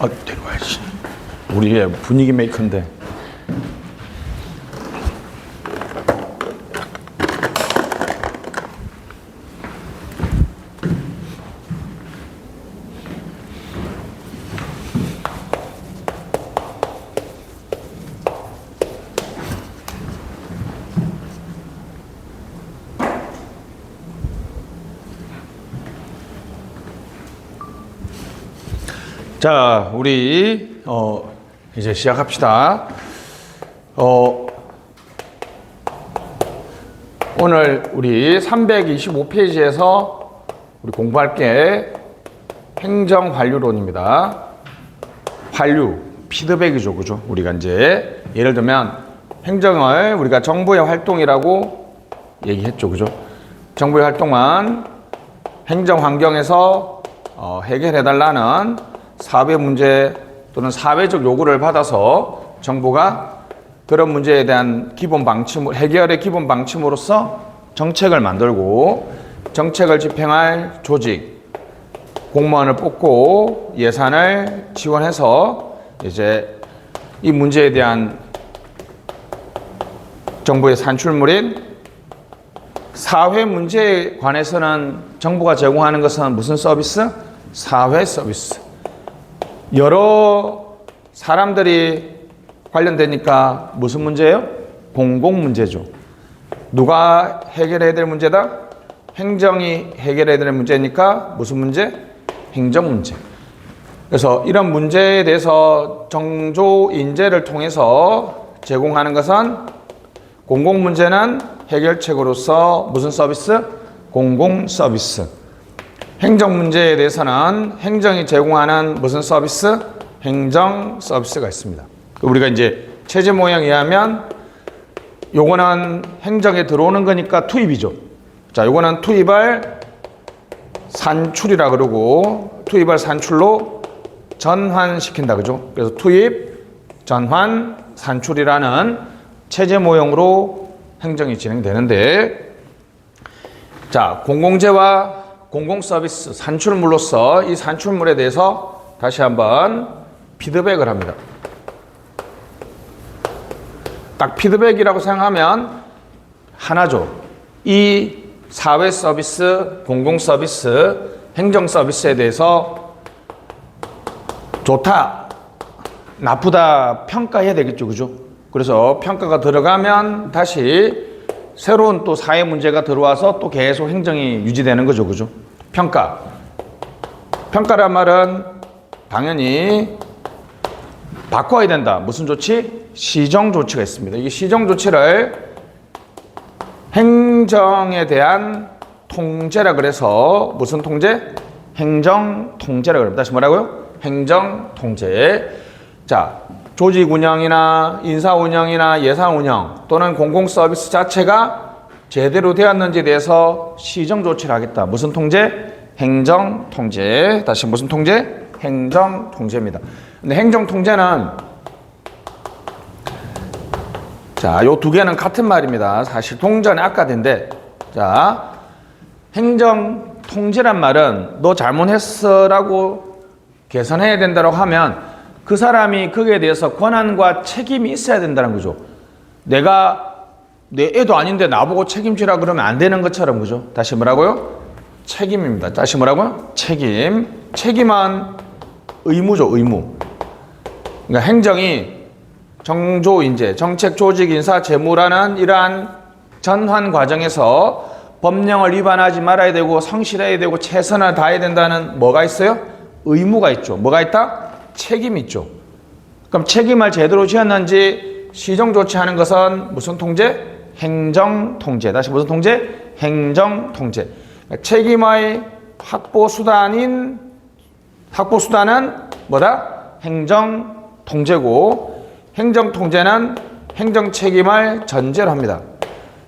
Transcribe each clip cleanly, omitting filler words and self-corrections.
데려와야지. 우리의 분위기 메이커인데. 자, 우리 이제 시작합시다. 오늘 우리 325페이지에서 우리 공부할 게 행정환류론입니다. 환류, 피드백이죠, 그죠? 우리가 이제 예를 들면 행정을 우리가 정부의 활동이라고 얘기했죠, 그죠? 정부의 활동은 행정 환경에서 해결해달라는 사회 문제 또는 사회적 요구를 받아서 정부가 그런 문제에 대한 기본 방침, 해결의 기본 방침으로서 정책을 만들고 정책을 집행할 조직, 공무원을 뽑고 예산을 지원해서 이제 이 문제에 대한 정부의 산출물인 사회 문제에 관해서는 정부가 제공하는 것은 무슨 서비스? 사회 서비스. 여러 사람들이 관련되니까 무슨 문제예요? 공공 문제죠. 누가 해결해야 될 문제다? 행정이 해결해야 될 문제니까 무슨 문제? 행정 문제. 그래서 이런 문제에 대해서 정조 인재를 통해서 제공하는 것은 공공 문제는 해결책으로서 무슨 서비스? 공공 서비스. 행정 문제에 대해서는 행정이 제공하는 무슨 서비스? 행정 서비스가 있습니다. 우리가 이제 체제 모양에 의하면 요거는 행정에 들어오는 거니까 투입이죠. 자, 요거는 투입할 산출이라 그러고 투입할 산출로 전환시킨다, 그죠? 그래서 투입, 전환, 산출이라는 체제 모형으로 행정이 진행되는데, 자, 공공재와 공공 서비스, 산출물로서 이 산출물에 대해서 다시 한번 피드백을 합니다. 딱 피드백이라고 생각하면 하나죠. 이 사회 서비스, 공공 서비스, 행정 서비스에 대해서 좋다, 나쁘다 평가해야 되겠죠, 그죠? 그래서 평가가 들어가면 다시 새로운 또 사회 문제가 들어와서 또 계속 행정이 유지되는 거죠, 그죠? 평가. 평가란 말은 당연히 바꿔야 된다. 무슨 조치? 시정 조치가 있습니다. 이 시정 조치를 행정에 대한 통제라 그래서 무슨 통제? 행정 통제라 그럽니다. 다시 뭐라고요? 행정 통제. 자, 조직 운영이나 인사 운영이나 예산 운영 또는 공공 서비스 자체가 제대로 되었는지에 대해서 시정 조치를 하겠다. 무슨 통제? 행정 통제. 다시 무슨 통제? 행정 통제입니다. 근데 행정 통제는 자, 요 두 개는 같은 말입니다. 사실 동전의 악화된데, 자, 행정 통제란 말은 너 잘못했어라고 개선해야 된다고 하면 그 사람이 거기에 대해서 권한과 책임이 있어야 된다는 거죠. 내가 내 애도 아닌데 나보고 책임지라 그러면 안 되는 것처럼, 그죠? 다시 뭐라고요? 책임입니다. 다시 뭐라고요? 책임. 책임은 의무죠, 의무. 그러니까 행정이 정조인재, 정책, 조직, 인사, 재무라는 이러한 전환 과정에서 법령을 위반하지 말아야 되고 성실해야 되고 최선을 다해야 된다는 뭐가 있어요? 의무가 있죠. 뭐가 있다? 책임이 있죠. 그럼 책임을 제대로 지었는지 시정 조치하는 것은 무슨 통제? 행정 통제. 다시 무슨 통제? 행정 통제. 책임의 확보 수단은 뭐다? 행정 통제고, 행정 통제는 행정 책임을 전제로 합니다.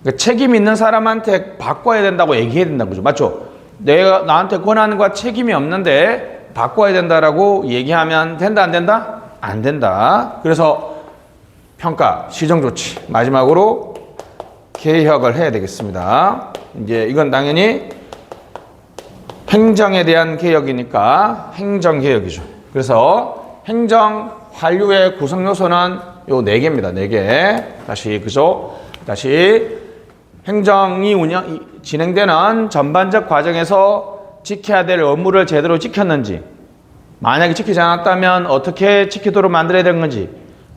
그러니까 책임 있는 사람한테 바꿔야 된다고 얘기해야 된다는 거죠. 맞죠? 내가 나한테 권한과 책임이 없는데 바꿔야 된다라고 얘기하면 된다, 안 된다? 안 된다. 그래서 평가, 시정 조치. 마지막으로 개혁을 해야 되겠습니다. 이제 이건 당연히 행정에 대한 개혁이니까 행정개혁이죠. 그래서 행정 관료의 구성 요소는 요 4개입니다. 4개. 다시 그죠? 다시 행정이 진행되는 전반적 과정에서 지켜야 될 업무를 제대로 지켰는지, 만약에 지키지 않았다면 어떻게 지키도록 만들어야 되는 건지,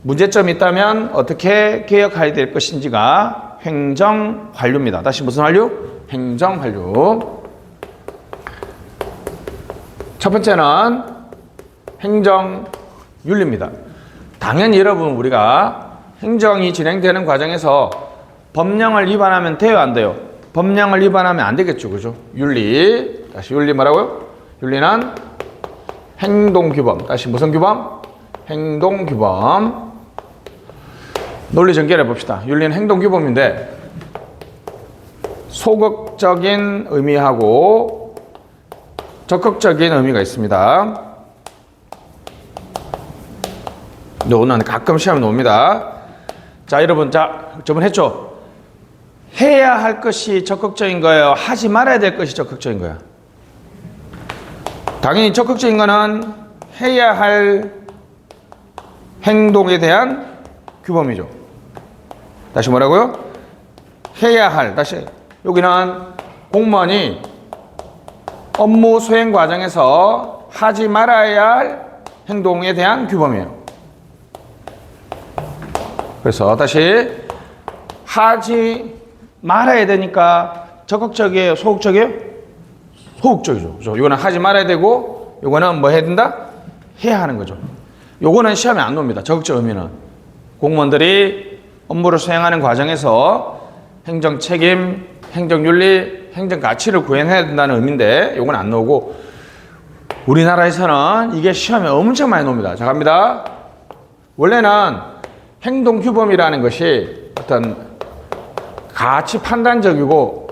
문제점이 있다면 어떻게 개혁해야 될 것인지가 행정 관료입니다. 다시 무슨 관료? 행정 관료. 첫 번째는 행정 윤리입니다. 당연히 여러분, 우리가 행정이 진행되는 과정에서 법령을 위반하면 돼요, 안 돼요? 법령을 위반하면 안 되겠죠, 그죠? 윤리. 다시 윤리 뭐라고요? 윤리는 행동규범. 다시 무슨 규범? 행동규범. 논리 전개를 해봅시다. 윤리는 행동규범인데 소극적인 의미하고 적극적인 의미가 있습니다. 요거는 가끔 시험에 나옵니다. 자, 여러분, 저번 했죠? 해야 할 것이 적극적인 거예요? 하지 말아야 될 것이 적극적인 거야? 당연히 적극적인 거는 해야 할 행동에 대한 규범이죠. 다시 뭐라고요? 해야 할. 다시 여기는 공무원이 업무 수행 과정에서 하지 말아야 할 행동에 대한 규범이에요. 그래서 다시 하지 말아야 되니까 적극적이에요? 소극적이에요? 소극적이죠. 그렇죠? 이거는 하지 말아야 되고, 이거는 뭐 해야 된다? 해야 하는 거죠. 요거는 시험에 안 나옵니다. 적극적 의미는. 공무원들이 업무를 수행하는 과정에서 행정 책임, 행정 윤리, 행정 가치를 구현해야 된다는 의미인데, 요건 안 나오고, 우리나라에서는 이게 시험에 엄청 많이 나옵니다. 자, 갑니다. 원래는 행동 규범이라는 것이 어떤 가치 판단적이고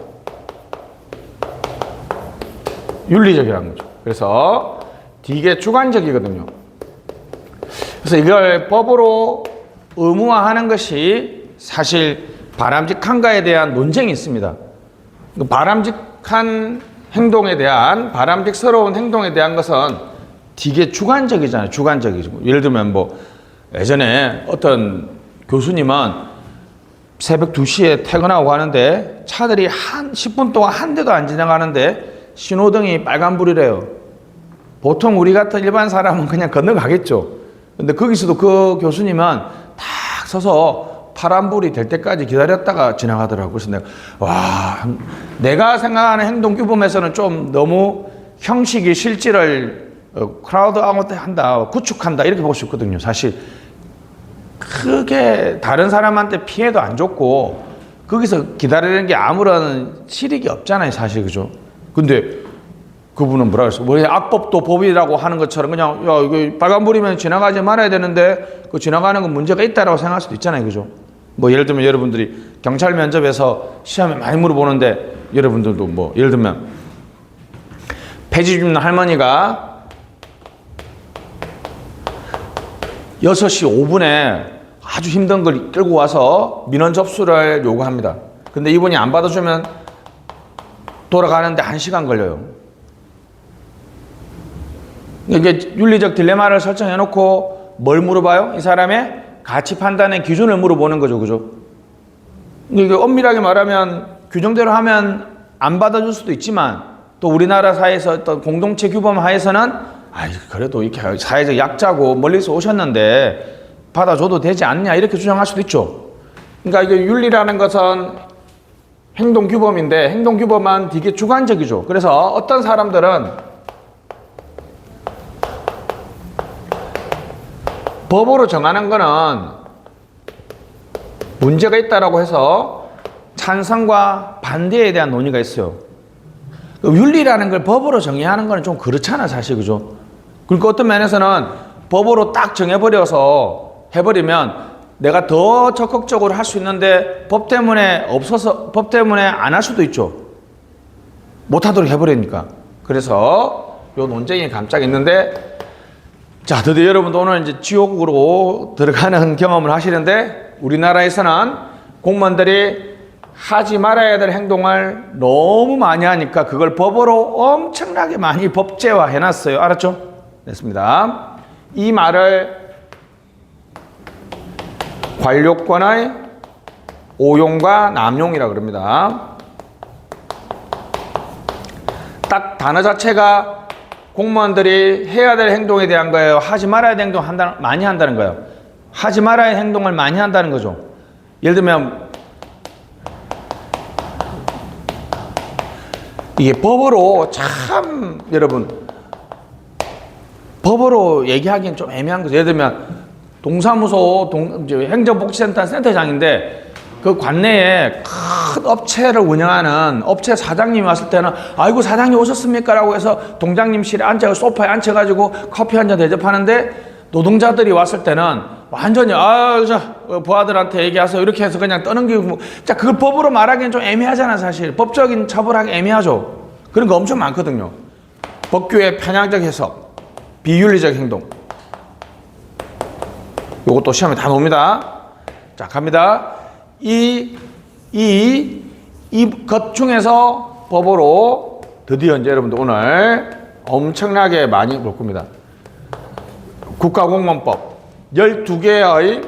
윤리적이라는 거죠. 그래서 되게 주관적이거든요. 그래서 이걸 법으로 의무화하는 것이 사실 바람직한가에 대한 논쟁이 있습니다. 바람직한 행동에 대한, 바람직스러운 행동에 대한 것은 되게 주관적이잖아요. 주관적이죠. 예를 들면 뭐 예전에 어떤 교수님은 새벽 2시에 퇴근하고 가는데 차들이 한 10분 동안 한 대도 안 지나가는데 신호등이 빨간불이래요. 보통 우리 같은 일반 사람은 그냥 건너가겠죠. 근데 거기서도 그 교수님은 탁 서서 파란불이 될 때까지 기다렸다가 지나가더라고요. 그래서 내가 생각하는 행동규범에서는 좀 너무 형식이 실질을 크라우드 아웃 한다, 구축한다, 이렇게 보고 싶거든요. 사실 크게 다른 사람한테 피해도 안 줬고 거기서 기다리는 게 아무런 실익이 없잖아요, 사실. 그죠? 근데 그분은 뭐라 그랬어? 뭐 악법도 법이라고 하는 것처럼 그냥 야, 이거 빨간불이면 지나가지 말아야 되는데 그 지나가는 건 문제가 있다라고 생각할 수도 있잖아요. 그죠? 뭐 예를 들면 여러분들이 경찰 면접에서 시험에 많이 물어보는데, 여러분들도 뭐 예를 들면 폐지 줍는 할머니가 6시 5분에 아주 힘든 걸 끌고 와서 민원 접수를 요구합니다. 근데 이분이 안 받아주면 돌아가는데 1시간 걸려요. 이게 윤리적 딜레마를 설정해 놓고 뭘 물어봐요? 이 사람의 가치 판단의 기준을 물어보는 거죠. 그죠? 이게 엄밀하게 말하면 규정대로 하면 안 받아줄 수도 있지만, 또 우리나라 사회에서 어떤 공동체 규범 하에서는 그래도 이렇게 사회적 약자고 멀리서 오셨는데 받아줘도 되지 않냐, 이렇게 주장할 수도 있죠. 그러니까 이게 윤리라는 것은 행동규범인데, 행동규범은 되게 주관적이죠. 그래서 어떤 사람들은 법으로 정하는 거는 문제가 있다라고 해서 찬성과 반대에 대한 논의가 있어요. 윤리라는 걸 법으로 정의하는 거는 좀 그렇잖아, 사실. 그죠? 그러니까 어떤 면에서는 법으로 딱 정해버려서 해버리면 내가 더 적극적으로 할 수 있는데 법 때문에 안 할 수도 있죠. 못하도록 해버리니까. 그래서 요 논쟁이 감짝 있는데, 자, 드디어 여러분도 오늘 이제 지옥으로 들어가는 경험을 하시는데, 우리나라에서는 공무원들이 하지 말아야 될 행동을 너무 많이 하니까 그걸 법으로 엄청나게 많이 법제화 해놨어요. 알았죠? 됐습니다. 이 말을 관료권의 오용과 남용이라 그럽니다. 딱 단어 자체가 공무원들이 해야 될 행동에 대한 거예요. 하지 말아야 될 행동 많이 한다는 거예요. 하지 말아야 할 행동을 많이 한다는 거죠. 예를 들면 이게 법으로 참 여러분 법으로 얘기하기는 좀 애매한 거죠. 예를 들면 동사무소 행정복지센터 센터장인데 그 관내에 큰 업체를 운영하는 업체 사장님이 왔을 때는 아이고 사장님 오셨습니까? 라고 해서 동장님실에 앉아 소파에 앉혀가지고 커피 한 잔 대접하는데 노동자들이 왔을 때는 완전히 부하들한테 얘기하세요 이렇게 해서 그냥 떠넘기고 자 그걸 법으로 말하기는 좀 애매하잖아. 사실 법적인 처벌하기 애매하죠. 그런 거 엄청 많거든요. 법규의 편향적 해석, 비윤리적 행동, 요것도 시험에 다 나옵니다. 자 갑니다. 이 것 중에서 법으로 드디어 이제 여러분들 오늘 엄청나게 많이 볼 겁니다. 국가공무원법 12개의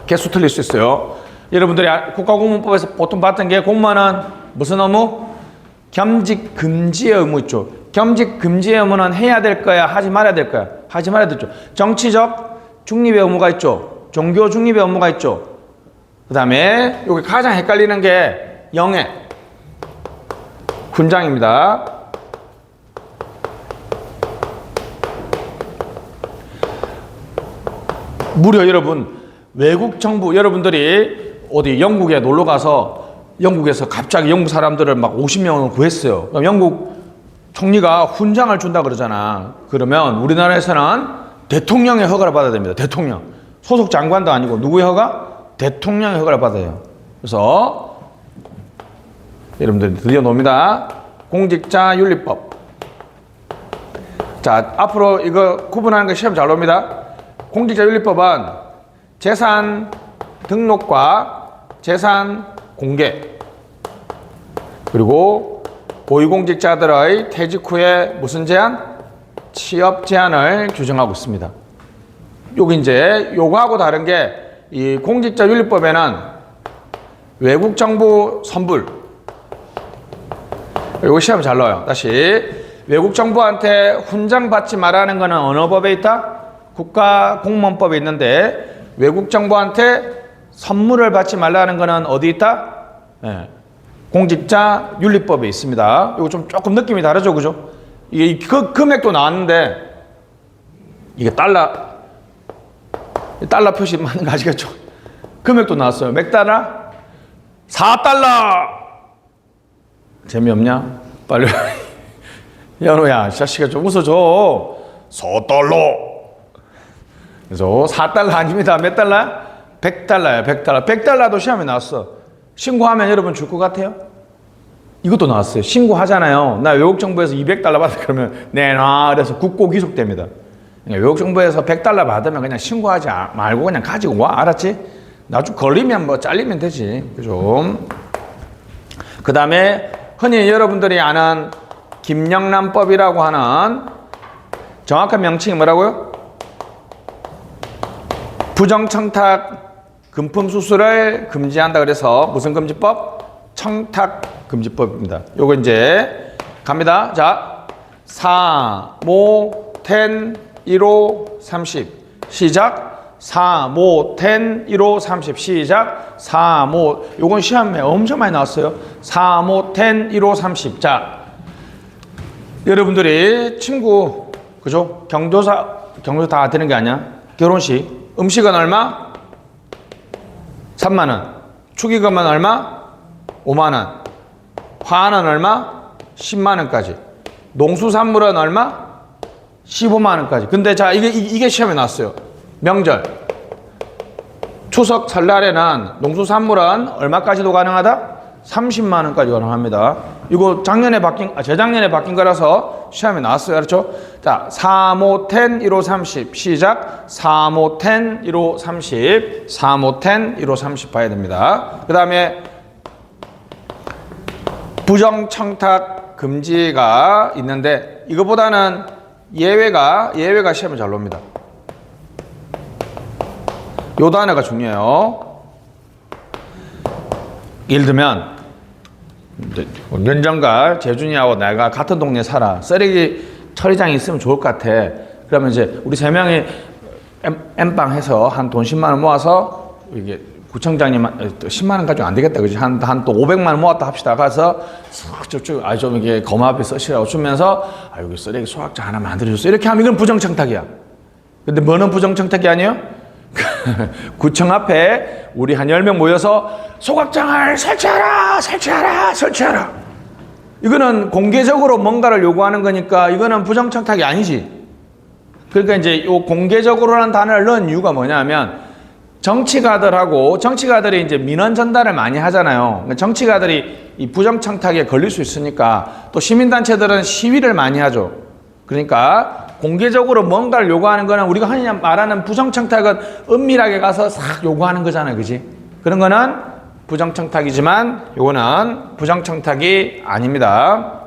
개수 틀릴 수 있어요. 여러분들이 국가공무원법에서 보통 봤던 게 공무원은 무슨 의무? 겸직 금지의 의무 있죠. 겸직 금지의 의무는 해야 될 거야, 하지 말아야 될 거야? 하지 말아야 되죠. 정치적 중립의 의무가 있죠. 종교 중립의 의무가 있죠. 그 다음에 여기 가장 헷갈리는 게 영예 훈장입니다. 무려 여러분 외국 정부 여러분들이 어디 영국에 놀러 가서 영국에서 갑자기 영국 사람들을 막 50명을 구했어요. 그럼 영국 총리가 훈장을 준다 그러잖아. 그러면 우리나라에서는 대통령의 허가를 받아야 됩니다. 대통령. 소속 장관도 아니고 누구의 허가? 대통령의 허가를 받아요. 그래서 여러분들 드디어 놉니다. 공직자윤리법. 자 앞으로 이거 구분하는 거 시험 잘 놉니다. 공직자윤리법은 재산 등록과 재산 공개 그리고 고위공직자들의 퇴직 후에 무슨 제한? 취업 제한을 규정하고 있습니다. 여기 이제 요거하고 다른 게 이 공직자윤리법에는 외국 정부 선불 요거 시험 잘 넣어요. 다시 외국 정부한테 훈장 받지 말라는 거는 어느 법에 있다? 국가공무원법에 있는데 외국 정부한테 선물을 받지 말라는 거는 어디 있다? 네. 공직자윤리법에 있습니다. 이거 좀 조금 느낌이 다르죠, 그죠? 이게 그 금액도 나왔는데 이게 달러 표시 맞는 거 아시겠죠? 금액도 나왔어요. 몇 달러? 4달러. 재미없냐? 빨리 연호야, 자식아 좀 웃어줘. 4달러. 그래서 4달러 아닙니다. 몇 달러? 100달러야, 100달러. 100달러도 시험에 나왔어. 신고하면 여러분 줄 것 같아요? 이것도 나왔어요. 신고하잖아요. 나 외국 정부에서 200달러 받아 그러면 내놔. 그래서 국고 귀속됩니다. 그러니까 외국 정부에서 100달러 받으면 그냥 신고하지 말고 그냥 가지고 와. 알았지? 나중 걸리면 뭐 잘리면 되지. 그죠? 그 다음에 흔히 여러분들이 아는 김영란법이라고 하는 정확한 명칭이 뭐라고요? 부정청탁 금품 수수를 금지한다 그래서 무슨 금지법? 청탁금지법입니다. 요거 이제 갑니다. 자, 4, 5, 10, 1호, 30 시작. 4, 5, 10, 1호, 30 시작. 4, 5 요건 시험에 엄청 많이 나왔어요. 4, 5, 10, 1호, 30 자, 여러분들이 친구 그죠? 경조사 다 되는 게 아니야. 결혼식 음식은 얼마? 3만 원. 축의금은 얼마? 5만 원. 화는 얼마? 10만 원까지. 농수산물은 얼마? 15만 원까지. 근데 자 이게 시험에 나왔어요. 명절. 추석 설날에는 농수산물은 얼마까지도 가능하다? 30만 원까지 가능합니다. 이거 재작년에 바뀐 거라서 시험에 나왔어요. 그렇죠? 자, 3, 5, 10, 1호, 30 시작. 3, 5, 10, 1호, 30 3, 5, 10, 1호, 30 봐야 됩니다. 그 다음에 부정청탁 금지가 있는데 이거보다는 예외가 시험에 잘 놉니다. 요 단어가 중요해요. 예를 들면 몇 년전가 재준이하고 내가 같은 동네에 살아. 쓰레기 처리장이 있으면 좋을 것 같아. 그러면 이제 우리 세 명이 엠빵 해서 한 돈 10만 원 모아서 이게 구청장님 10만 원 가지고 안 되겠다. 그지? 한 또 500만 원 모았다 합시다. 가서 쭉쭉 좀 이게 검 앞에 쓰시라고 주면서 여기 쓰레기 소각장 하나 만들어줬어. 이렇게 하면 이건 부정청탁이야. 근데 뭐는 부정청탁이 아니에요? 구청 앞에 우리 한 10명 모여서 소각장을 설치하라. 이거는 공개적으로 뭔가를 요구하는 거니까 이거는 부정청탁이 아니지. 그러니까 이제 요 공개적으로라는 단어를 넣은 이유가 뭐냐면 정치가들이 이제 민원 전달을 많이 하잖아요. 정치가들이 이 부정청탁에 걸릴 수 있으니까 또 시민단체들은 시위를 많이 하죠. 그러니까 공개적으로 뭔가를 요구하는 거는 우리가 흔히 말하는 부정청탁은 은밀하게 가서 싹 요구하는 거잖아요. 그지? 그런 거는 부정청탁이지만 요거는 부정청탁이 아닙니다.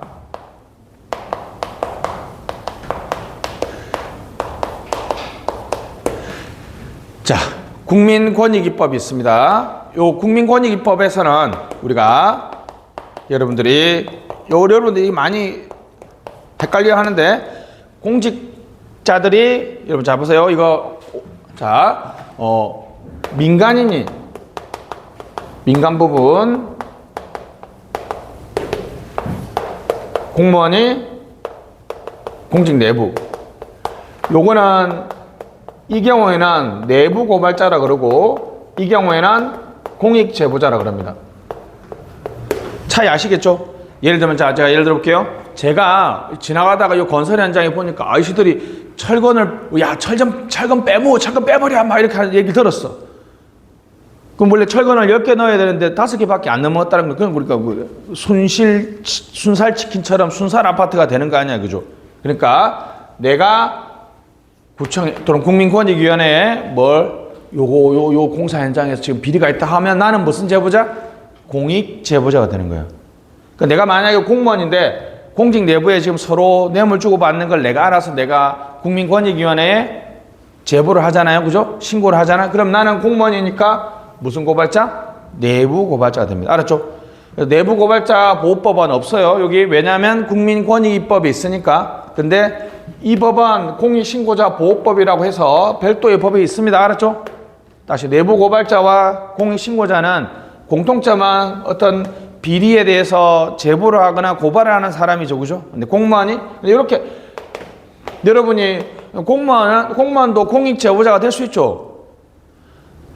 자, 국민권익위법이 있습니다. 요 국민권익위법에서는 우리가 여러분들이 많이 헷갈려 하는데 공직자들이 여러분 자 보세요. 이거 민간인이 민간 부분 공무원이 공직 내부 요거는 이 경우에는 내부 고발자라 그러고 이 경우에는 공익 제보자라 그럽니다. 차이 아시겠죠? 예를 들면 제가 예를 들어 볼게요. 제가 지나가다가 이 건설 현장에 보니까 아저씨들이 철근을 철근 빼버려 막 이렇게 얘기 들었어. 그럼 원래 철근을 10개 넣어야 되는데 5개밖에 안 넘었다는 거. 그건 우리가 순살 치킨처럼 순살 아파트가 되는 거 아니야, 그죠? 그러니까 내가 구청 또는 국민권익위원회에 요 공사 현장에서 지금 비리가 있다 하면 나는 무슨 제보자? 공익 제보자가 되는 거예요. 그러니까 내가 만약에 공무원인데 공직 내부에 지금 서로 뇌물 주고받는 걸 내가 알아서 내가 국민권익위원회에 제보를 하잖아요. 그죠? 신고를 하잖아. 그럼 나는 공무원이니까 무슨 고발자? 내부 고발자가 됩니다. 알았죠? 내부 고발자 보호법은 없어요. 여기 왜냐하면 국민권익위법이 있으니까. 근데 이 법은 공익신고자 보호법이라고 해서 별도의 법이 있습니다. 알았죠? 다시 내부 고발자와 공익신고자는 공통점은 어떤 비리에 대해서 제보를 하거나 고발을 하는 사람이죠. 그죠? 근데 공무원이 이렇게 여러분이 공무원도 공익 제보자가 될 수 있죠.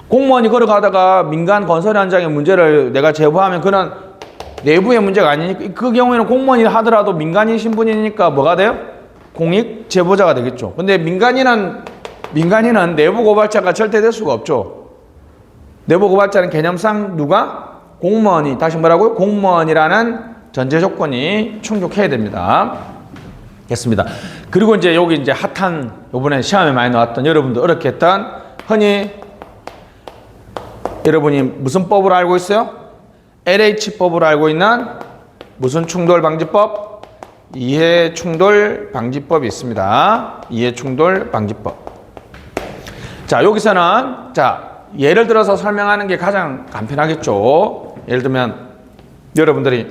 공무원이 걸어가다가 민간 건설 현장의 문제를 내가 제보하면 그는 내부의 문제가 아니니까 그 경우에는 공무원이 하더라도 민간인 신분이니까 뭐가 돼요? 공익 제보자가 되겠죠. 근데 민간인은 내부 고발자가 절대 될 수가 없죠. 내부 고발자는 개념상 누가? 공무원이, 다시 뭐라고요? 공무원이라는 전제 조건이 충족해야 됩니다. 됐습니다. 그리고 이제 여기 이제 핫한, 요번에 시험에 많이 나왔던 여러분도 어렵게 했던 흔히 여러분이 무슨 법으로 알고 있어요? LH법으로 알고 있는 무슨 충돌방지법? 이해충돌방지법이 있습니다. 이해충돌방지법. 자, 여기서는 예를 들어서 설명하는 게 가장 간편하겠죠. 예를 들면 여러분들이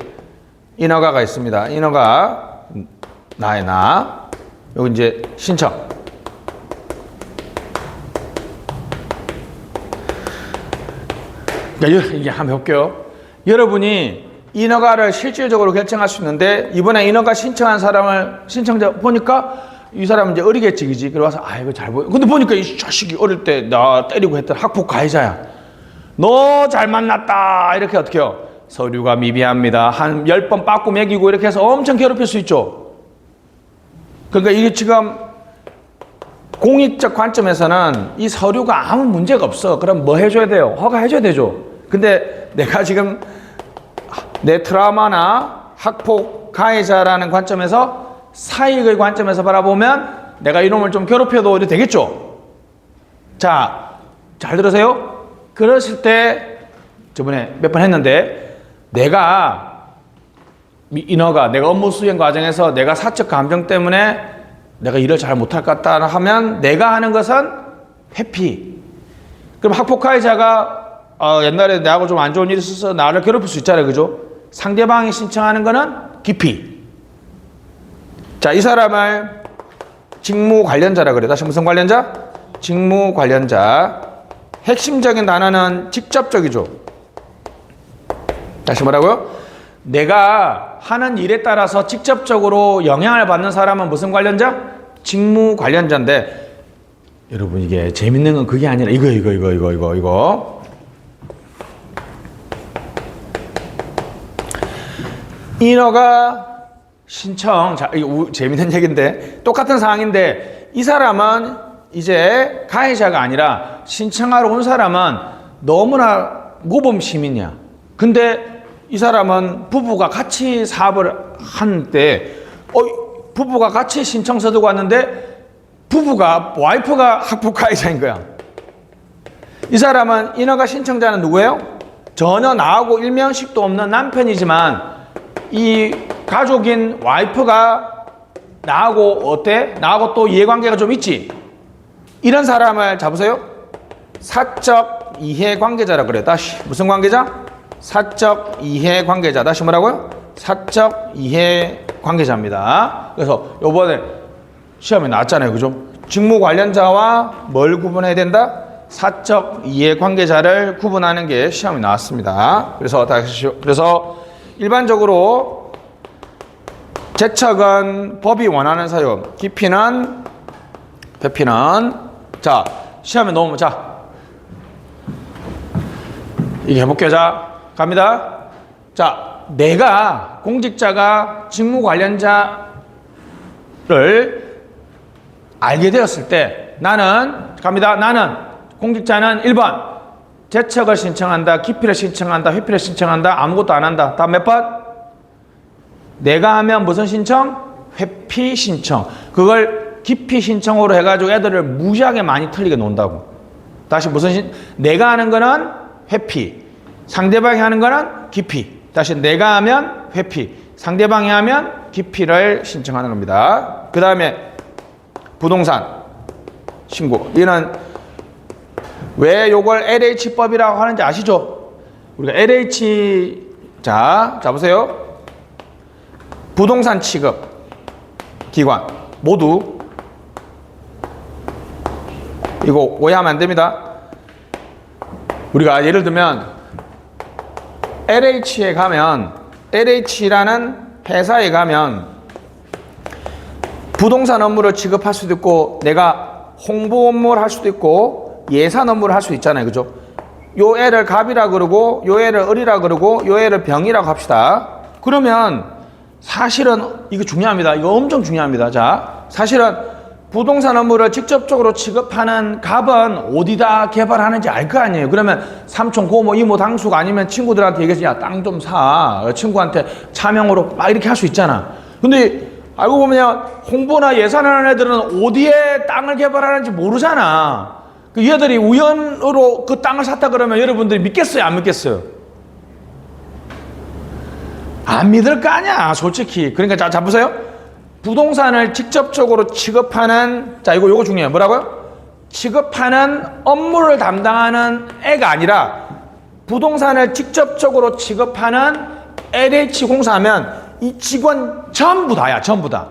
인허가가 있습니다. 인허가 나의 나. 여기 이제 신청. 이게 한번 해볼게요. 여러분이 인허가를 실질적으로 결정할 수 있는데 이번에 인허가 신청한 신청자 보니까 이 사람은 이제 어리겠지, 그지? 그래 와서 이거 잘 보여. 근데 보니까 이 자식이 어릴 때 나 때리고 했던 학폭 가해자야. 너 잘 만났다. 이렇게 어떻게 해요? 서류가 미비합니다. 한 10번 빠꾸 매기고 이렇게 해서 엄청 괴롭힐 수 있죠. 그러니까 이게 지금 공익적 관점에서는 이 서류가 아무 문제가 없어. 그럼 뭐 해줘야 돼요? 허가해줘야 되죠. 근데 내가 지금 내 트라우마나 학폭 가해자라는 관점에서 사익의 관점에서 바라보면 내가 이놈을 좀 괴롭혀도 되겠죠. 자, 잘 들으세요. 그랬을 때 저번에 몇 번 했는데 내가 인허가 내가 업무 수행 과정에서 내가 사적 감정 때문에 내가 일을 잘 못할 것 같다 하면 내가 하는 것은 회피. 그럼 학폭가해자가 옛날에 나하고 좀 안 좋은 일이 있어서 나를 괴롭힐 수 있잖아요. 그죠? 상대방이 신청하는 거는 기피. 자, 이 사람을 직무 관련자라 그래. 다시 무슨 관련자? 직무 관련자. 핵심적인 단어는 직접적이죠. 다시 뭐라고요? 내가 하는 일에 따라서 직접적으로 영향을 받는 사람은 무슨 관련자? 직무 관련자인데, 여러분 이게 재밌는 건 그게 아니라 이거. 인허가 신청. 자, 이거 재밌는 얘기인데, 똑같은 상황인데, 이 사람은 이제 가해자가 아니라 신청하러 온 사람은 너무나 모범 시민이야. 근데 이 사람은 부부가 같이 사업을 하는데, 부부가 같이 신청서 들고 왔는데, 와이프가 학폭 가해자인 거야. 이 사람은 인허가 신청자는 누구예요? 전혀 나하고 일면식도 없는 남편이지만, 이 가족인 와이프가 나하고 어때? 나하고 또 이해관계가 좀 있지? 이런 사람을 잡으세요. 사적 이해관계자라 그래요. 다시 무슨 관계자? 사적 이해관계자. 다시 뭐라고요? 사적 이해관계자입니다. 그래서 요번에 시험에 나왔잖아요. 그죠? 직무 관련자와 뭘 구분해야 된다? 사적 이해관계자를 구분하는 게 시험에 나왔습니다. 그래서 일반적으로 제척은 법이 원하는 사유, 기피는, 회피는. 자, 시험에 넣으면, 자, 이게 해볼게요. 자, 갑니다. 자, 내가 공직자가 직무 관련자를 알게 되었을 때 나는, 갑니다. 나는, 공직자는 1번 제척을 신청한다, 기피를 신청한다, 회피를 신청한다, 아무것도 안 한다. 다음 몇 번? 내가 하면 무슨 신청? 회피 신청. 그걸 기피 신청으로 해가지고 애들을 무지하게 많이 틀리게 논다고. 다시 내가 하는 거는 회피, 상대방이 하는 거는 기피. 다시 내가 하면 회피, 상대방이 하면 기피를 신청하는 겁니다. 그 다음에 부동산 신고. 이는 왜 요걸 LH법이라고 하는지 아시죠? 우리가 LH, 자, 보세요. 부동산 취급 기관 모두 이거 오해하면 안 됩니다. 우리가 예를 들면 LH에 가면, LH라는 회사에 가면 부동산 업무를 취급할 수도 있고, 내가 홍보 업무를 할 수도 있고, 예산 업무를 할 수 있잖아요. 그죠? 요 애를 갑이라 그러고, 요 애를 을이라 그러고, 요 애를 병이라고 합시다. 그러면 사실은 이거 중요합니다. 이거 엄청 중요합니다. 자, 사실은 부동산 업무를 직접적으로 취급하는 갑은 어디다 개발하는지 알 거 아니에요. 그러면 삼촌, 고모, 이모, 당숙 아니면 친구들한테 얘기해서 야, 땅 좀 사. 친구한테 차명으로 막 이렇게 할 수 있잖아. 근데 알고 보면 홍보나 예산하는 애들은 어디에 땅을 개발하는지 모르잖아. 그 얘들이 우연으로 그 땅을 샀다 그러면 여러분들이 믿겠어요? 안 믿겠어요? 안 믿을 거 아니야, 솔직히. 그러니까 자 보세요. 부동산을 직접적으로 취급하는, 자, 요거 중요해요. 뭐라고요? 취급하는 업무를 담당하는 애가 아니라 부동산을 직접적으로 취급하는 LH공사하면 이 직원 전부 다야, 전부 다.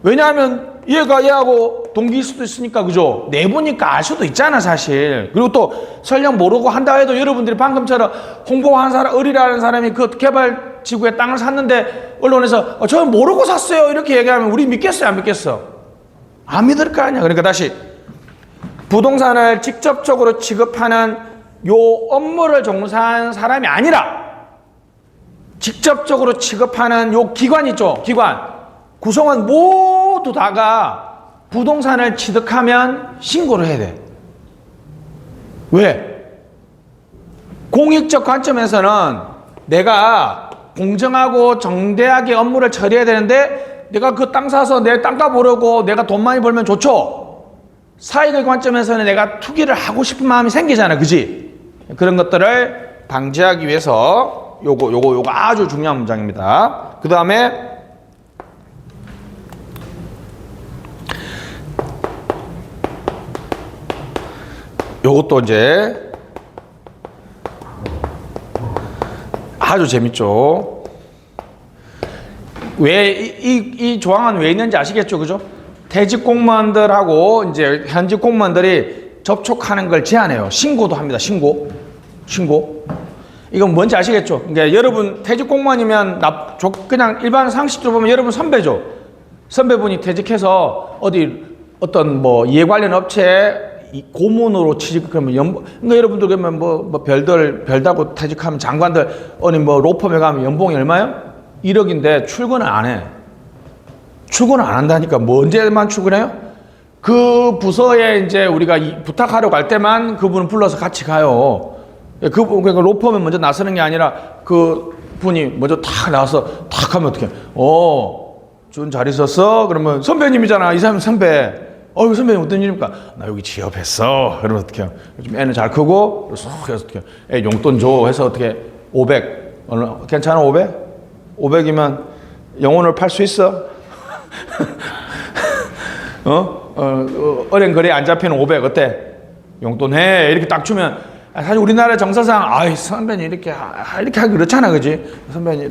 왜냐하면 얘가 얘하고 동기일 수도 있으니까, 그죠? 내보니까 알 수도 있잖아, 사실. 그리고 또 설령 모르고 한다 해도 여러분들이 방금처럼 홍보한 사람, 을이라는 사람이 그 개발 지구에 땅을 샀는데 언론에서 저는 모르고 샀어요 이렇게 얘기하면 우리 믿겠어요, 안 믿겠어? 안 믿을 거 아니야. 그러니까 다시 부동산을 직접적으로 취급하는 요 업무를 종사한 사람이 아니라 직접적으로 취급하는 요 기관 있죠, 기관 구성원 모두 다가 부동산을 취득하면 신고를 해야 돼. 왜? 공익적 관점에서는 내가 공정하고 정대하게 업무를 처리해야 되는데 내가 그 땅 사서 내 땅값 오르고 내가 돈 많이 벌면 좋죠. 사익의 관점에서는 내가 투기를 하고 싶은 마음이 생기잖아, 그지? 그런 것들을 방지하기 위해서 요거 아주 중요한 문장입니다. 그 다음에 요것도 이제 아주 재밌죠. 왜 이 조항은 왜 있는지 아시겠죠, 그죠? 퇴직 공무원들하고 이제 현직 공무원들이 접촉하는 걸 제한해요. 신고도 합니다. 신고. 이건 뭔지 아시겠죠? 그러니까 여러분 퇴직 공무원이면 그냥 일반 상식적으로 보면 여러분 선배죠. 선배분이 퇴직해서 어떤 뭐 이해 관련 업체에 고문으로 취직, 그러면 그러니까 여러분들 그러면 뭐 별 달고 퇴직하면 장관들 어디 뭐 로펌에 가면 연봉이 얼마요? 1억인데 출근을 안 해. 출근을 안 한다니까. 뭐 언제만 출근해요? 그 부서에 이제 우리가 부탁하러 갈 때만 그분을 불러서 같이 가요. 그러니까 로펌에 먼저 나서는 게 아니라 그 분이 먼저 탁 나와서 탁 하면 어떻게? 준 잘 있었어? 그러면 선배님이잖아. 이 사람 선배. 선배님 어떤 일입니까? 나 여기 취업했어. 그러면 어떻게 해요? 요즘 애는 잘 크고, 그래서 어떻게 해요? 애 용돈 줘. 해서 어떻게 500. 괜찮아? 500? 500이면 영혼을 팔 수 있어? 은행 거래에 안 잡히는 500 어때? 용돈 해. 이렇게 딱 주면, 사실 우리나라 정서상, 선배님 이렇게 하기 그렇잖아. 그지? 선배님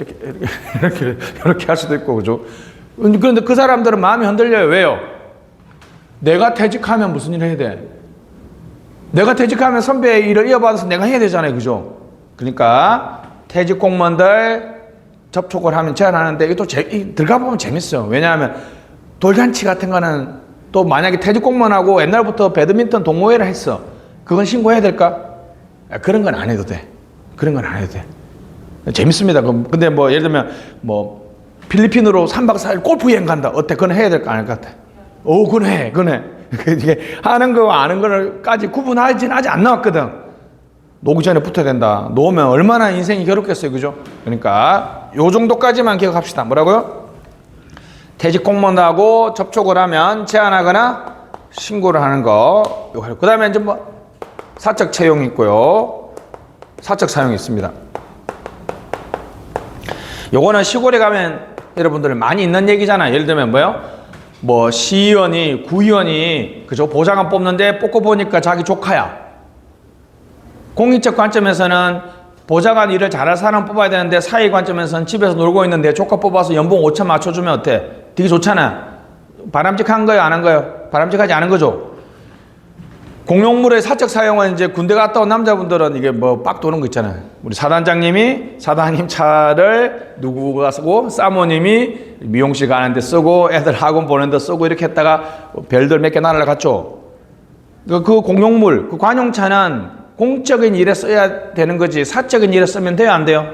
이렇게 할 수도 있고, 그죠? 그런데 그 사람들은 마음이 흔들려요. 왜요? 내가 퇴직하면 무슨 일을 해야 돼? 내가 퇴직하면 선배의 일을 이어받아서 내가 해야 되잖아요. 그죠? 그러니까 퇴직 공무원들 접촉을 하면 제한하는데 이게 또 들어가 보면 재밌어요. 왜냐하면 돌잔치 같은 거는 또 만약에 퇴직 공무원하고 옛날부터 배드민턴 동호회를 했어. 그건 신고해야 될까? 그런 건 안 해도 돼. 그런 건 안 해도 돼. 재밌습니다. 근데 뭐 예를 들면 뭐 필리핀으로 3박 4일 골프 여행 간다. 어때? 그건 해야 될까? 안 할 것 같아. 그건 해. 이게 하는 거와 아는 거까지 구분하진 아직 안 나왔거든. 노기 전에 붙어야 된다. 놓으면 얼마나 인생이 괴롭겠어요. 그죠? 그러니까 요 정도까지만 기억합시다. 뭐라고요? 퇴직 공무원하고 접촉을 하면 제한하거나 신고를 하는 거. 그 다음에 이제 뭐 사적 채용이 있고요. 사적 사용이 있습니다. 요거는 시골에 가면 여러분들 많이 있는 얘기잖아요. 예를 들면 뭐요? 뭐 시의원이, 구의원이 그죠? 보좌관 뽑는데 뽑고 보니까 자기 조카야. 공익적 관점에서는 보좌관 일을 잘할 사람 뽑아야 되는데 사회 관점에서는 집에서 놀고 있는데 조카 뽑아서 연봉 5천 맞춰주면 어때? 되게 좋잖아. 바람직한 거예요? 안 한 거예요? 바람직하지 않은 거죠. 공용물의 사적 사용은 이제 군대 갔다 온 남자분들은 이게 뭐 빡 도는 거 있잖아요. 우리 사단장님이 사단님 차를 누구가 쓰고 사모님이 미용실 가는데 쓰고 애들 학원 보는데 쓰고 이렇게 했다가 별들 몇 개 날아갔죠. 그 공용물, 그 관용차는 공적인 일에 써야 되는 거지 사적인 일에 쓰면 돼요? 안 돼요?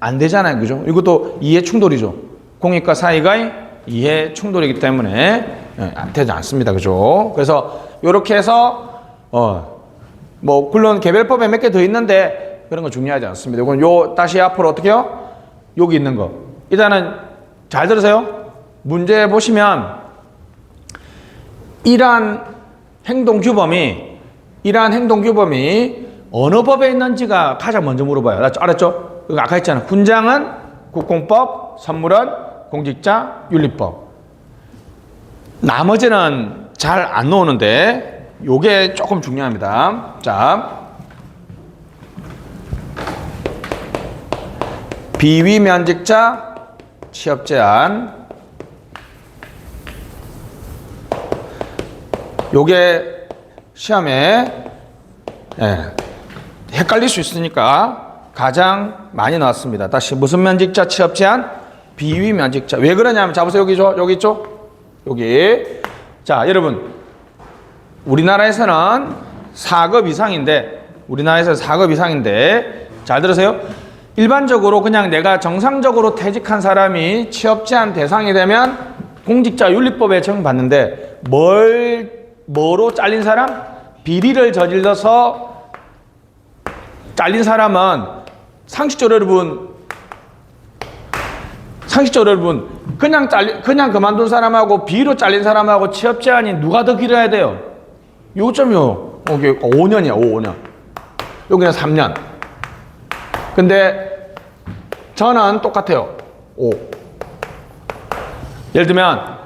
안 되잖아요. 그죠? 이것도 이해 충돌이죠. 공익과 사익의 이해 충돌이기 때문에 안 되지 않습니다. 그죠? 그래서 이렇게 해서 뭐 물론 개별법에 몇 개 더 있는데 그런 거 중요하지 않습니다. 이건 다시 앞으로 어떻게요? 여기 있는 거. 일단은 잘 들으세요. 문제 보시면 이러한 행동규범이 어느 법에 있는지가 가장 먼저 물어봐요. 알았죠? 아까 했잖아. 훈장은 국공법, 선물은 공직자윤리법. 나머지는 잘 안 나오는데 요게 조금 중요합니다. 자, 비위면직자 취업 제한. 요게 시험에 헷갈릴 수 있으니까 가장 많이 나왔습니다. 다시 무슨 면직자 취업 제한? 비위면직자. 왜 그러냐면 자 보세요. 여기 있죠? 여기. 자, 여러분. 우리나라에서는 4급 이상인데 잘 들으세요. 일반적으로 그냥 내가 정상적으로 퇴직한 사람이 취업 제한 대상이 되면 공직자윤리법에 적용받는데 뭐로 잘린 사람? 비리를 저질러서 잘린 사람은 상식적으로 여러분 그냥 그만둔 사람하고 비리로 잘린 사람하고 취업 제한이 누가 더 길어야 돼요? 요점이요. 여기 5년이야, 5년. 여기는 3년. 근데 저는 똑같아요. 5. 예를 들면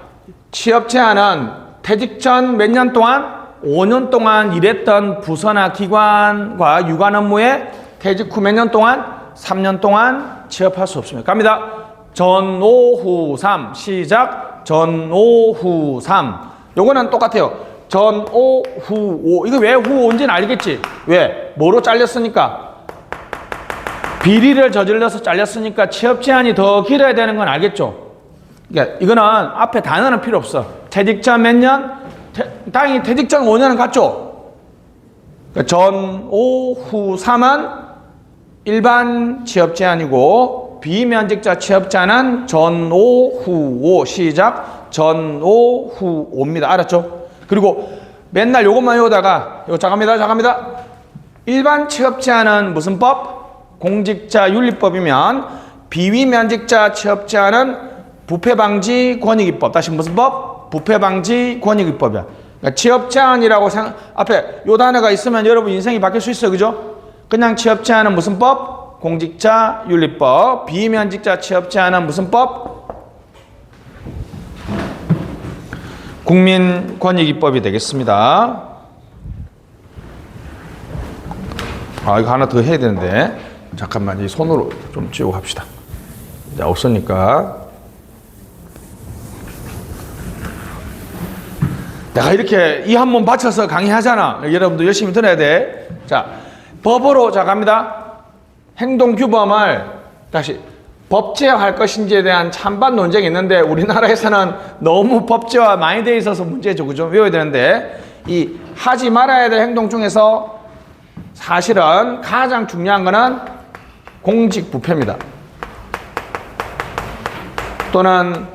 취업 제한은 퇴직 전 몇 년 동안 5년 동안 일했던 부서나 기관과 유관 업무에 퇴직 후 몇 년 동안? 3년 동안 취업할 수 없습니다. 갑니다. 전오후 3 시작. 전오후 3. 요거는 똑같아요. 전오후 5. 이거 왜 후 5인지는 알겠지? 왜? 뭐로 잘렸으니까? 비리를 저질러서 잘렸으니까 취업 제한이 더 길어야 되는 건 알겠죠? 그러니까 이거는 앞에 단어는 필요 없어. 퇴직 전 몇 년? 다행히 퇴직 전 5년은 갔죠? 그러니까 전오후 3은 일반 취업 제한이고 비면직자 취업 제한은 전오후 5 시작. 전오후 5입니다. 알았죠? 그리고 맨날 요것만 외우다가 이거 잠깐입니다. 일반 취업 제한은 무슨 법? 공직자윤리법이면 비위면직자 취업 제한은 부패방지권익위법. 다시 무슨 법? 부패방지권익위법이야. 그러니까 취업 제한이라고 앞에 요 단어가 있으면 여러분 인생이 바뀔 수 있어요. 그죠? 그냥 취업 제한은 무슨 법? 공직자윤리법. 비위면직자 취업 제한은 무슨 법? 국민권익위법이 되겠습니다. 아, 이거 하나 더 해야 되는데. 잠깐만, 이 손으로 좀 쥐고 갑시다. 자, 없으니까. 내가 이렇게 이 한 몸 바쳐서 강의하잖아. 여러분도 열심히 들어야 돼. 자, 법으로, 자, 갑니다. 행동규범을 다시 법제화할 것인지에 대한 찬반 논쟁이 있는데 우리나라에서는 너무 법제화 많이 돼 있어서 문제죠. 그죠? 외워야 되는데 이 하지 말아야 될 행동 중에서 사실은 가장 중요한 거는 공직부패입니다. 또는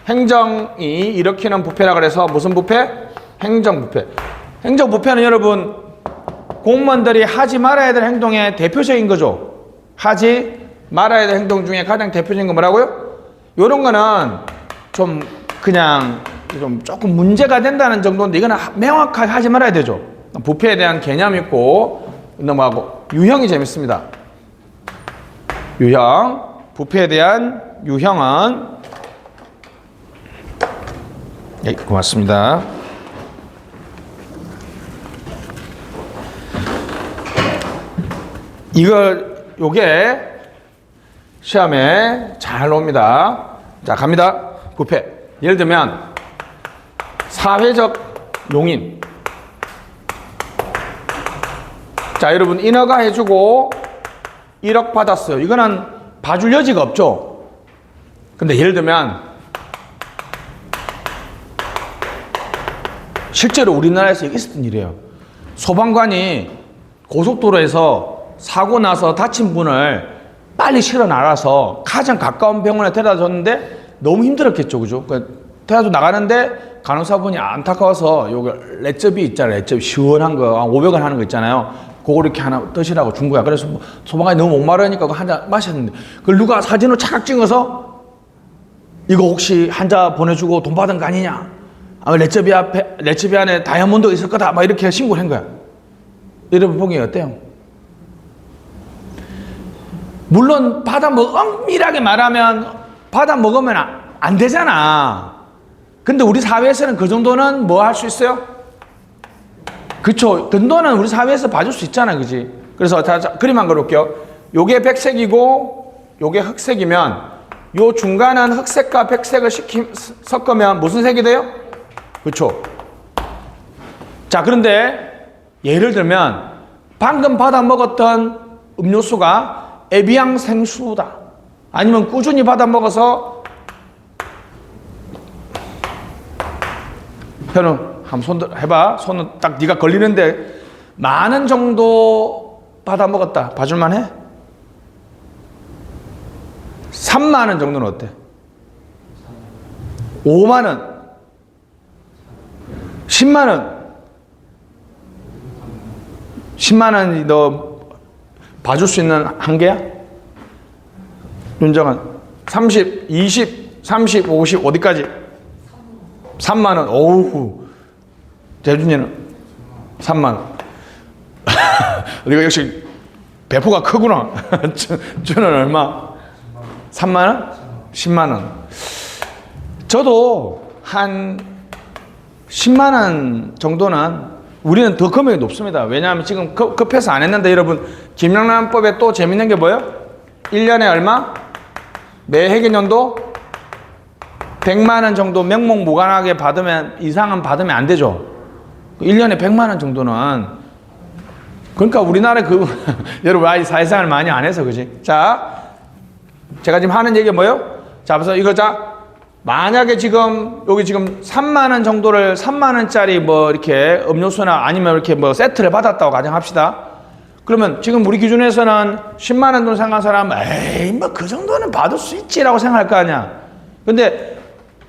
행정이 일으키는 부패라 그래서 무슨 부패? 행정부패. 행정부패는 여러분 공무원들이 하지 말아야 될 행동의 대표적인 거죠. 하지 말아야 될 행동 중에 가장 대표적인 거 뭐라고요? 요런 거는 좀 그냥 좀 조금 문제가 된다는 정도인데 이거는 명확하게 하지 말아야 되죠. 부패에 대한 개념이 있고 넘어가고 유형이 재밌습니다. 유형, 부패에 대한 유형은 예, 고맙습니다. 요게 시험에 잘 나옵니다. 자, 갑니다. 부패. 예를 들면 사회적 용인. 자, 여러분 인허가 해주고 1억 받았어요. 이거는 봐줄 여지가 없죠. 근데 예를 들면 실제로 우리나라에서 있었던 일이에요. 소방관이 고속도로에서 사고 나서 다친 분을 빨리 실어 나가서 가장 가까운 병원에 데려다 줬는데 너무 힘들었겠죠. 그죠? 데려다 나가는데 간호사분이 안타까워서 요거 렛즙이 있잖아요. 렛즙 시원한 거 500원 하는 거 있잖아요. 그거 이렇게 하나 드시라고 준 거야. 그래서 소방관이 너무 목마르니까 한 잔 마셨는데 그걸 누가 사진으로 착각 찍어서 이거 혹시 한 잔 보내주고 돈 받은 거 아니냐? 렛즙이 안에 다이아몬드가 있을 거다. 막 이렇게 신고를 한 거야. 여러분 보기 어때요? 물론 엄밀하게 말하면 받아 먹으면 안 되잖아. 근데 우리 사회에서는 그 정도는 뭐 할 수 있어요? 그쵸. 정도는 우리 사회에서 봐줄 수 있잖아. 그지? 그래서 그림 한 거 볼게요. 요게 백색이고 요게 흑색이면 요 중간은 흑색과 백색을 섞으면 무슨 색이 돼요? 그쵸. 자, 그런데 예를 들면 방금 받아 먹었던 음료수가 에비앙 생수다. 아니면 꾸준히 받아 먹어서 현우 한번 손 해봐. 손은 딱 네가 걸리는데 만원 정도 받아 먹었다. 봐줄만 해? 3만 원 정도는 어때? 5만 원 10만 원 10만 원이 너 봐줄 수 있는 한계야? 윤정은 30, 20, 30, 50 어디까지? 3만 원. 오우. 재준이는 3만 원. 네가 역시 배포가 크구나. 주는 얼마? 3만 원? 10만 원. 저도 한 10만 원 정도는 우리는 더 금액이 높습니다. 왜냐하면 지금 급해서 안 했는데 여러분 김영란법에 또 재밌는 게 뭐예요? 1년에 얼마? 매 회계연도 100만 원 정도 명목 무관하게 받으면 이상은 받으면 안 되죠. 1년에 100만 원 정도는 그러니까 우리나라 여러분 아직 사회생활 많이 안 해서 그지? 자, 제가 지금 하는 얘기가 뭐예요? 자, 그래서 이거 만약에 지금 여기 지금 3만 원 정도를 3만 원짜리 뭐 이렇게 음료수나 아니면 이렇게 뭐 세트를 받았다고 가정합시다. 그러면 지금 우리 기준에서는 10만 원 돈 생각한 사람은 에이 뭐 그 정도는 받을 수 있지라고 생각할 거 아니야. 근데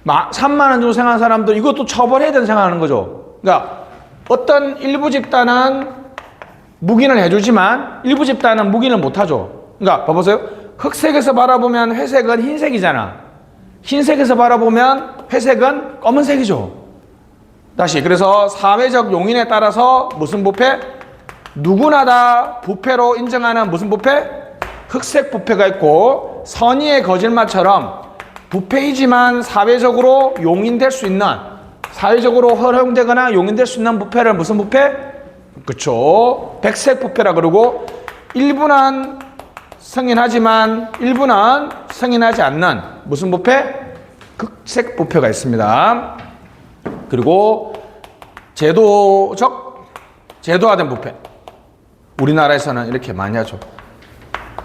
3만 원 정도 생각하는 사람도 이것도 처벌해야 된다고 생각하는 거죠. 그러니까 어떤 일부 집단은 묵인을 해주지만 일부 집단은 묵인을 못하죠. 그러니까 봐보세요. 흑색에서 바라보면 회색은 흰색이잖아. 흰색에서 바라보면 회색은 검은색이죠. 다시 그래서 사회적 용인에 따라서 무슨 부패? 누구나 다 부패로 인정하는 무슨 부패? 흑색 부패가 있고 선의의 거짓말처럼 부패이지만 사회적으로 용인될 수 있는 사회적으로 허용되거나 용인될 수 있는 부패를 무슨 부패? 그쵸. 백색 부패라 그러고 일부는 승인하지만 일부는 승인하지 않는 무슨 부패? 극색 부패가 있습니다. 그리고 제도화된 부패. 우리나라에서는 이렇게 많이 하죠.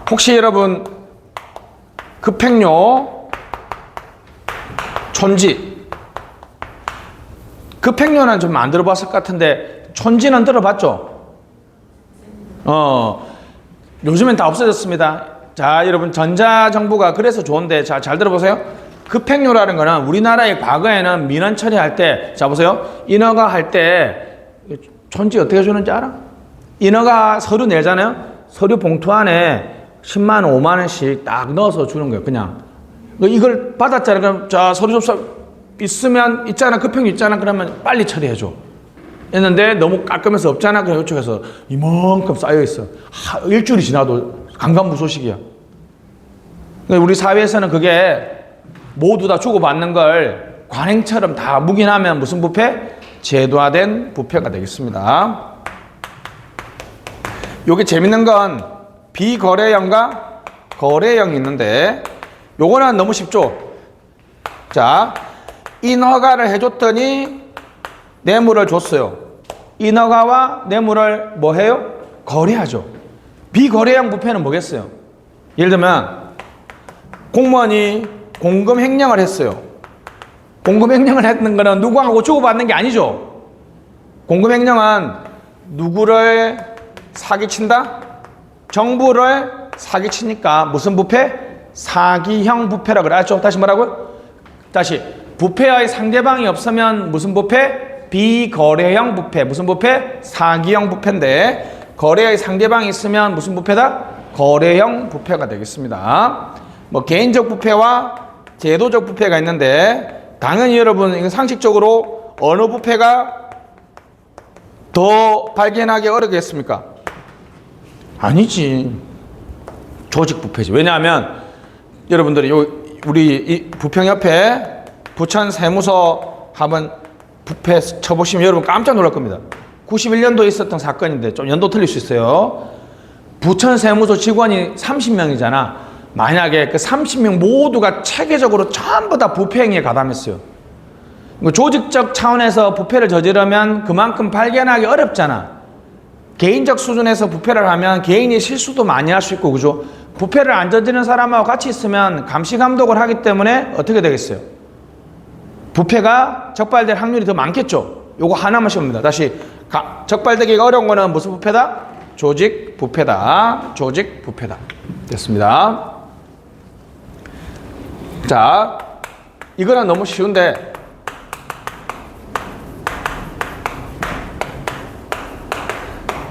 혹시 여러분 급행료, 촌지 급행료는 좀 안 들어봤을 것 같은데 촌지는 들어봤죠? 요즘엔 다 없어졌습니다. 자, 여러분 전자정부가 그래서 좋은데 자, 잘 들어보세요. 급행료라는 거는 우리나라의 과거에는 민원 처리할 때 자 보세요. 인허가 할 때 촌지 어떻게 주는지 알아? 인허가 서류 내잖아요. 서류 봉투 안에 10만 원, 5만 원씩 딱 넣어서 주는 거예요. 그냥 이걸 받았잖아요. 그럼 자 서류 접수 있으면 있잖아. 급행료 있잖아. 그러면 빨리 처리해줘. 했는데 너무 깔끔해서 없잖아. 그냥 이쪽에서 이만큼 쌓여있어. 일주일이 지나도 강간무소식이야. 우리 사회에서는 그게 모두 다 주고받는 걸 관행처럼 다 묵인하면 무슨 부패? 제도화된 부패가 되겠습니다. 여기 재밌는 건 비거래형과 거래형이 있는데 요거는 너무 쉽죠. 자, 인허가를 해줬더니 뇌물을 줬어요. 인허가와 뇌물을 뭐 해요? 거래하죠. 비거래형 부패는 뭐겠어요? 예를 들면 공무원이 공금 횡령을 했어요. 공금 횡령을 했는 거는 누구하고 주고받는 게 아니죠. 공금 횡령은 누구를 사기친다? 정부를 사기치니까 무슨 부패? 사기형 부패라고 그랬죠. 다시 뭐라고요? 다시 부패의 상대방이 없으면 무슨 부패? 비거래형 부패. 무슨 부패? 사기형 부패인데 거래의 상대방이 있으면 무슨 부패다? 거래형 부패가 되겠습니다. 뭐 개인적 부패와 제도적 부패가 있는데 당연히 여러분 이거 상식적으로 어느 부패가 더 발견하기 어렵겠습니까? 아니지. 조직 부패지. 왜냐하면 여러분들이 우리 이 부평협회 부천 세무서 한번 부패 쳐보시면 여러분 깜짝 놀랄 겁니다. 91년도에 있었던 사건인데 좀 연도 틀릴 수 있어요. 부천 세무서 직원이 30명이잖아. 만약에 그 30명 모두가 체계적으로 전부 다 부패 행위에 가담했어요. 조직적 차원에서 부패를 저지르면 그만큼 발견하기 어렵잖아. 개인적 수준에서 부패를 하면 개인이 실수도 많이 할 수 있고 그죠? 부패를 안 저지르는 사람하고 같이 있으면 감시 감독을 하기 때문에 어떻게 되겠어요? 부패가 적발될 확률이 더 많겠죠? 요거 하나만 시험입니다. 다시 적발되기가 어려운 거는 무슨 부패다? 조직 부패다. 조직 부패다. 됐습니다. 자, 이거는 너무 쉬운데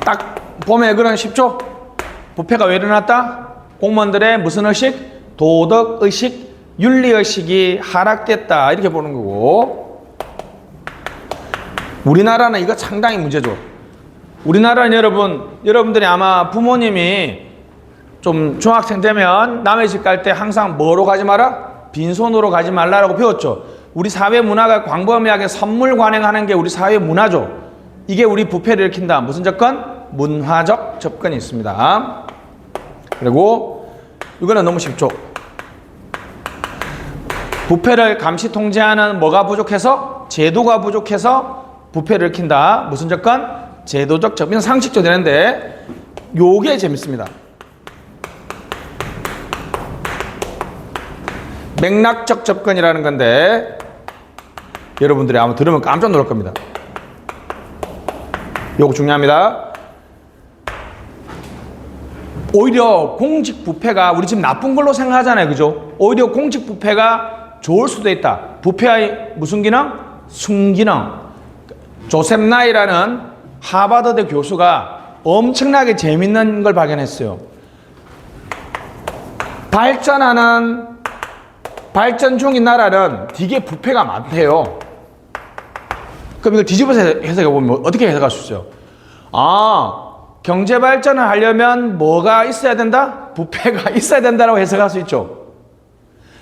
딱 보면 이거는 쉽죠? 부패가 왜 일어났다? 공무원들의 무슨 의식? 도덕의식, 윤리의식이 하락됐다. 이렇게 보는 거고 우리나라는 이거 상당히 문제죠. 우리나라는 여러분들이 아마 부모님이 좀 중학생 되면 남의 집 갈 때 항상 뭐로 가지 마라? 빈손으로 가지 말라라고 배웠죠. 우리 사회 문화가 광범위하게 선물 관행하는 게 우리 사회 문화죠. 이게 우리 부패를 일으킨다. 무슨 접근? 문화적 접근이 있습니다. 그리고 이거는 너무 쉽죠. 부패를 감시 통제하는 뭐가 부족해서? 제도가 부족해서 부패를 일으킨다. 무슨 접근? 제도적 접근. 상식적으로 되는데 요게 재밌습니다. 맥락적 접근이라는 건데 여러분들이 아마 들으면 깜짝 놀랄 겁니다. 요거 중요합니다. 오히려 공직 부패가 우리 지금 나쁜 걸로 생각하잖아요. 그죠? 오히려 공직 부패가 좋을 수도 있다. 부패의 무슨 기능? 순기능. 조셉 나이라는 하버드대 교수가 엄청나게 재밌는 걸 발견했어요. 발전 중인 나라는 되게 부패가 많대요. 그럼 이걸 뒤집어서 해석해 보면 어떻게 해석할 수 있어요? 경제 발전을 하려면 뭐가 있어야 된다? 부패가 있어야 된다라고 해석할 수 있죠.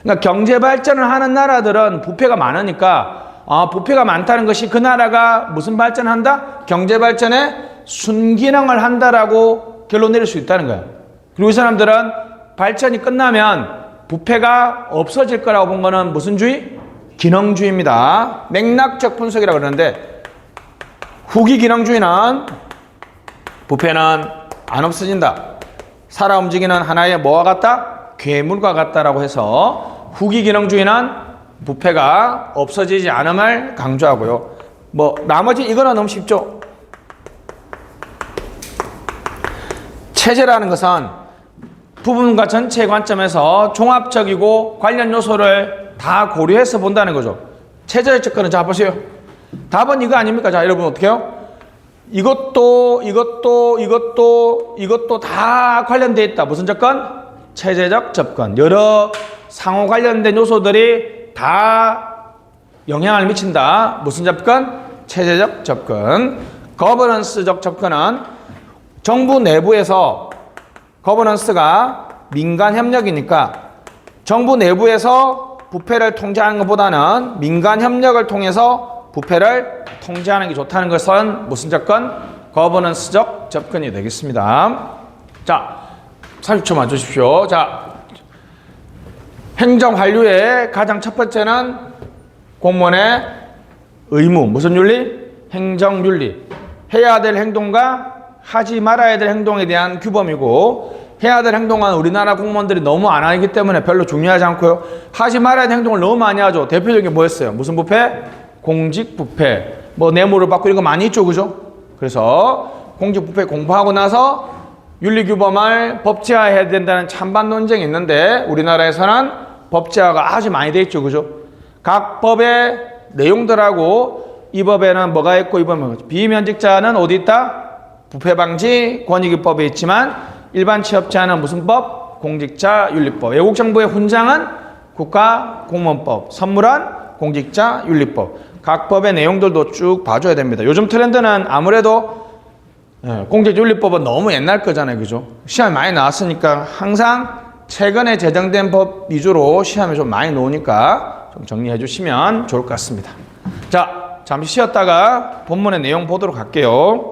그러니까 경제 발전을 하는 나라들은 부패가 많으니까 부패가 많다는 것이 그 나라가 무슨 발전한다? 경제 발전에 순기능을 한다라고 결론 내릴 수 있다는 거예요. 그리고 이 사람들은 발전이 끝나면 부패가 없어질 거라고 본 거는 무슨 주의? 기능주의입니다. 맥락적 분석이라고 그러는데 후기 기능주의는 부패는 안 없어진다. 살아 움직이는 하나의 뭐와 같다? 괴물과 같다라고 해서 후기 기능주의는 부패가 없어지지 않음을 강조하고요. 나머지 이거는 너무 쉽죠. 체제라는 것은 부분과 전체의 관점에서 종합적이고 관련 요소를 다 고려해서 본다는 거죠. 체제적 접근은 자 보세요. 답은 이거 아닙니까? 자 여러분 어떻게 해요? 이것도 다 관련되어 있다. 무슨 접근? 체제적 접근. 여러 상호 관련된 요소들이 다 영향을 미친다. 무슨 접근? 체제적 접근. 거버넌스적 접근은 정부 내부에서 거버넌스가 민간 협력이니까 정부 내부에서 부패를 통제하는 것보다는 민간 협력을 통해서 부패를 통제하는 게 좋다는 것은 무슨 접근? 거버넌스적 접근이 되겠습니다. 자, 30초만 주십시오. 자, 행정 관료의 가장 첫 번째는 공무원의 의무. 무슨 윤리? 행정윤리. 해야 될 행동과 하지 말아야 될 행동에 대한 규범이고 해야 될 행동은 우리나라 공무원들이 너무 안 하기 때문에 별로 중요하지 않고요. 하지 말아야 될 행동을 너무 많이 하죠. 대표적인 게 뭐였어요? 무슨 부패? 공직 부패. 뇌물을 받고 이런 거 많이 있죠. 그죠? 그래서 공직 부패 공부하고 나서 윤리규범을 법제화해야 된다는 찬반 논쟁이 있는데 우리나라에서는 법제화가 아주 많이 돼 있죠. 그죠? 각 법의 내용들하고 이 법에는 뭐가 있고 이 법에는 비면직자는 어디 있다? 부패방지 권익위법에 있지만 일반 취업자는 무슨 법? 공직자윤리법. 외국정부의 훈장은 국가공무원법. 선물은 공직자윤리법. 각 법의 내용들도 쭉 봐줘야 됩니다. 요즘 트렌드는 아무래도 공직자윤리법은 너무 옛날 거잖아요. 그죠? 시험이 많이 나왔으니까 항상 최근에 제정된 법 위주로 시험에 좀 많이 나오니까 좀 정리해 주시면 좋을 것 같습니다. 자, 잠시 쉬었다가 본문의 내용 보도록 할게요.